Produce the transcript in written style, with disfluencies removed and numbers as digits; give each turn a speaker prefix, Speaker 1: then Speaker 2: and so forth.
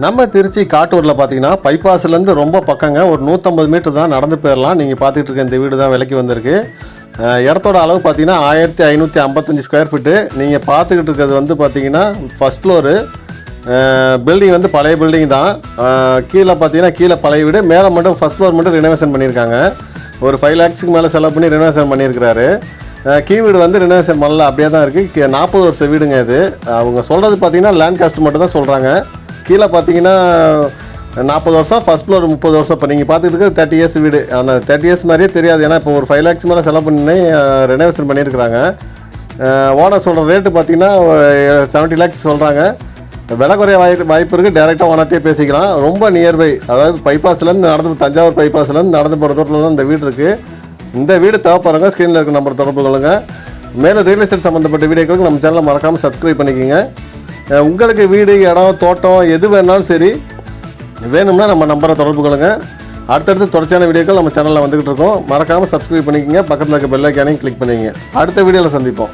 Speaker 1: நம்ம திருச்சி காட்டூரில் பார்த்தீங்கன்னா பைபாஸ்லேருந்து ரொம்ப பக்கங்க, ஒரு 150 மீட்டர் தான், நடந்து போயிடலாம். நீங்கள் பார்த்துட்டு இருக்க இந்த வீடு தான் விலைக்கு வந்திருக்கு. இடத்தோட அளவு பார்த்தீங்கன்னா 1555 ஸ்கொயர் ஃபீட்டு. நீங்கள் பார்த்துக்கிட்டு இருக்கிறது வந்து பார்த்தீங்கன்னா ஃபஸ்ட் ஃப்ளோரு. பில்டிங் வந்து பழைய பில்டிங் தான். கீழே பார்த்தீங்கன்னா கீழே பழைய வீடு, மேலே மட்டும் ஃபஸ்ட் ஃப்ளோர் மட்டும் ரினோவேஷன் பண்ணியிருக்காங்க. ஒரு 5 lakhsக்கு மேலே செலவு பண்ணி ரினோவேஷன் பண்ணியிருக்கிறாரு. கீ வீடு வந்து ரினோவேஷன் பண்ணல, அப்படியே தான் இருக்குது. 40 வருஷ வீடுங்க இது. அவங்க சொல்கிறது பார்த்தீங்கன்னா லேண்ட் காஸ்ட் மட்டும் தான் சொல்கிறாங்க. கீழே பார்த்தீங்கன்னா 40 வருஷம், ஃபஸ்ட் ஃப்ளோர் 30 வருஷம். இப்போ நீங்கள் பார்த்துட்டு இருக்கிறது 30 years வீடு. ஆனால் 30 years மாதிரியே தெரியாது, ஏன்னா இப்போ ஒரு 5 lakhs மேலே செலவு பண்ணி ரெனோவேஷன் பண்ணியிருக்கிறாங்க. ஓனர் சொல்கிற ரேட்டு பார்த்தீங்கன்னா 70 lakhs சொல்கிறாங்க. விலை குறைய வாய்ப்பு இருக்குது. டேரெக்டாக ஓனர்ட்டே பேசிக்கலாம். ரொம்ப நியர்பை, அதாவது பைபாஸ்லேருந்து நடந்து, தஞ்சாவூர் பைபாஸ்லேருந்து நடந்து போகிற தூரத்தில் தான் இந்த வீடு இருக்குது. இந்த வீடு தேவைப்படுறவங்க ஸ்க்ரீனில் இருக்க நம்பர் தொடர்பு கொள்ளுங்க. மேலும் ரியல் எஸ்டேட் சம்மந்தப்பட்ட வீடியோக்களுக்கு நம்ம சேனலை மறக்காமல் சப்ஸ்கிரைப் பண்ணிக்கோங்க. உங்களுக்கு வீடு, இடம், தோட்டம் எது வேணாலும் சரி வேணும்னா நம்ம நம்பரை தொடர்பு கொள்ளுங்க. அடுத்தடுத்து தொடர்ச்சியான வீடியோக்கள் நம்ம சேனலில் வந்துக்கிட்டு இருக்கோம். மறக்காமல் சப்ஸ்கிரைப் பண்ணிக்கோங்க. பக்கத்தில் இருக்க பெல் ஐக்கானையும் கிளிக் பண்ணிக்கங்க. அடுத்த வீடியோவில் சந்திப்போம்.